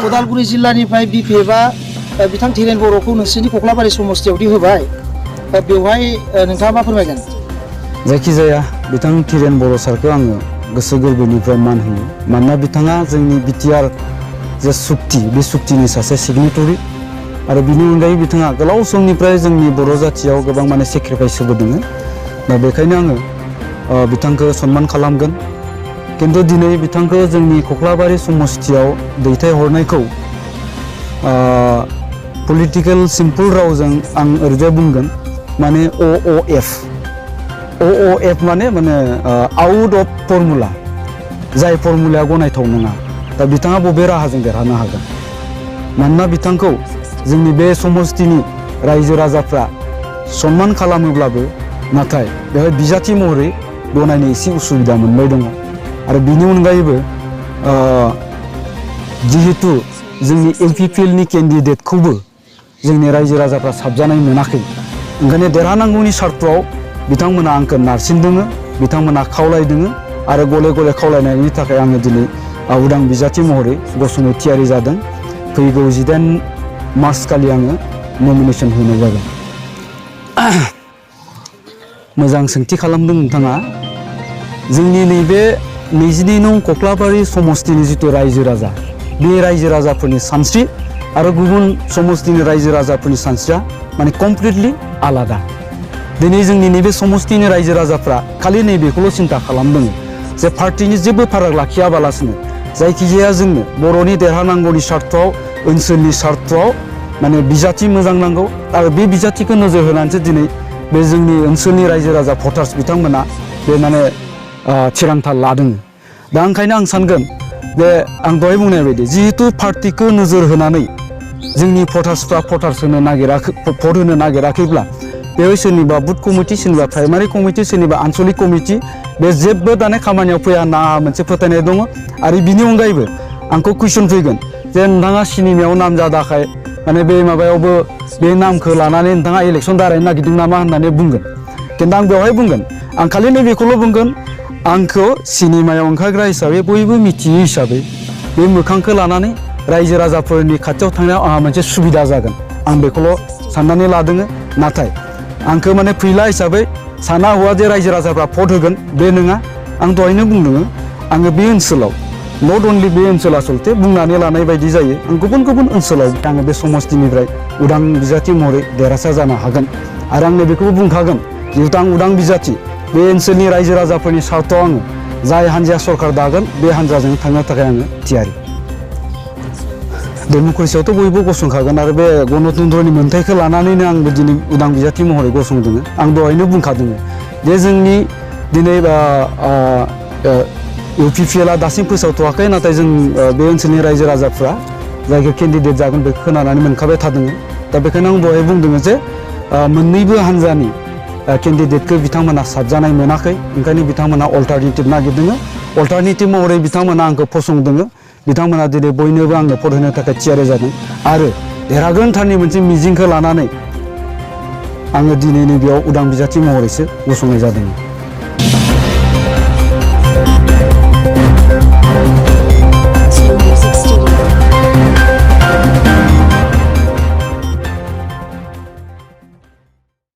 उदालगुरि जिल्लानिफ्राय बिपिएफआ बिथां धीरेन बर'खौ नोंसोरनि कख्लाबारि समस्थियावदि होबाय बेवहाय नोंथाङा मा फोरमायगोन? जायखिजाया बिथां धीरेन बर' सारखौ आङो गोसो गोरबोनिफ्राय मान होयो मानोना बिथाङा जोंनि बिटिआर जे सुक्ति बे सुक्तिनि सासे सिगनेटरि आरो बिनि अनगायै बिथाङा गोलाव समनिफ्राय जोंनि बर' जाथियाव गोबां माने सेक्रिफाइस होबोदों दा बेखायनो आङो बिथांखौ सनमान खालामगोन किन्तु दिनै बिथांखौ जोंनि कख्लाबारि समस्थियाव दैथायहरनायखौ पलिटिकेल सिम्पल रावजों आं ओरैजाय बुंगोन माने OOF माने आउट अफ फर्मुला जाय फर्मुलाया गनायथाव नङा दा बिथाङा बबे राहाजों देरहानो हागोन मानोना बिथांखौ जोंनि बे समस्थिनि रायजो राजाफ्रा सनमान खालामोब्लाबो नाथाय बेवहाय बिजाथि महरै गनायनो एसे उसुबिदा मोनबाय दङ आरो बिनि अनगायैबो जिहेतु जोंनि एलपिपिएलनि केन्डिडेटखौबो जोंनि रायजो राजाफ्रा साबजानाय मोनाखै ओंखायनो देरहानांगौनि सार्थआव बिथांमोना आंखौ नारसिनदों बिथांमोना खावलायदों आरो गले गले खावलायनायनि थाखाय आङो दिनै उदां बिजाथि महरै गसंनो थियारि जादों फैगौ 18 मार्च खालि आङो नमिनेसन होनो जागोन। मोजां सोंथि खालामदों नोंथाङा जोंनि नैबे 22 नं कख्लाबारि समस्थिनि जिथु रायजो राजा बे रायजो राजाफोरनि सानस्रि आरो गुबुन समस्थिनि रायजो राजाफोरनि सानस्रिया माने कमप्लिटलि आलादा दिनै जोंनि नैबे समस्थिनि रायजो राजाफ्रा खालि नैबेखौल' सिन्था खालामदों जे पार्टिनि जेबो फाराग लाखियाबालासिनो जायखिजाया जोंनो बर'नि देरहानांगौनि सार्थआव ओनसोलनि सार्थआव माने बिजाथि मोजां नांगौ आरो बे बिजाथिखौ नोजोर होनानैसो दिनै बे जोंनि ओनसोलनि रायजो राजा भटार्स बिथांमोना बे माने थिरांथा लादों दा ओंखायनो आं सानगोन जे आं दहाय बुंनाय बायदि जिहेतु पार्टिखौ नोजोर होनानै जोंनि भटार्सफ्रा भटार्स होनो नागिराखै भट होनो नागिराखैब्ला बेवहाय सोरनिबा बुथ कमिटि सोरनिबा प्राइमारि कमिटि सोरनिबा आन्चलिक कमिटि बे जेबो दाने खामानियाव फैया होनना मोनसे फोथायनाय दङ आरो बिनि अनगायैबो आंखौ कुइसन फैगोन जे नोंथाङा सिनेमायाव नाम जादाखाय माने बे माबायावबो बे नामखौ लानानै नोंथाङा इलेक्सन दारायनो नागिरदों नामा होननानै बुंगोन किन्तु आं बेवहाय बुंगोन आं खालि नैबेखौल' बुंगोन आंखौ सिनेमायाव ओंखारग्रा हिसाबै बयबो मिथियो हिसाबै बे मोखांखौ लानानै रायजो राजाफोरनि खाथियाव थांनायाव आंहा मोनसे सुबिदा जागोन आं बेखौल' साननानै लादों नाथाय आंखौ माने फैला हिसाबै साना हुआ जे रायजो राजाफ्रा भट होगोन बे नङा आं दहायनो बुंदों आङो बे ओनसोलाव नट अनलि बे ओनसोल आसलते बुंनानै लानाय बायदि जायो आं गुबुन गुबुन ओनसोलाव आङो बे समस्थिनिफ्राय उदां बिजाथि महरै देरहासार जानो हागोन आरो आं बेखौबो बुंखागोन जिहेतु आं उदां बिजाथि बे ओनसोलनि रायजो राजाफोरनि सार्थआव आङो जाय हान्जाया सरकार दागोन बे हान्जाजों थांनो थाखाय आङो थियारि डेम'क्रेसियावथ' बयबो गसंखागोन आरो बे गणतन्त्रनि मोन्थाइखौ लानानैनो आंबो दिनै उदां बिजाथि महरै गसंदों आं दहायनो बुंखादों जे जोंनि दिनै इउपिपिएलआ दासिम फोसावथ'वाखै नाथाय जों बे ओनसोलनि रायजो राजाफ्रा जायखौ केन्डिडेट जागोन बेखौ खोनानानै मोनखाबाय थादों दा बेखायनो आं दहाय बुंदों जे मोननैबो हान्जानि केन्डिडेटखौ बिथांमोना साबजानाय मोनाखै ओंखायनो बिथांमोना अल्टारनेटिभ नागिरदों अल्टारनेटिभ महरै बिथांमोना आंखौ फसंदों बिथांमोना दिनै बयनोबो आंनो भट होनो थाखाय थियारि जादों आरो देरहागोनथारनि मोनसे मिजिंखौ लानानै आङो दिनै नैबेयाव उदां बिजाथि महरैसो गसंनाय जादों।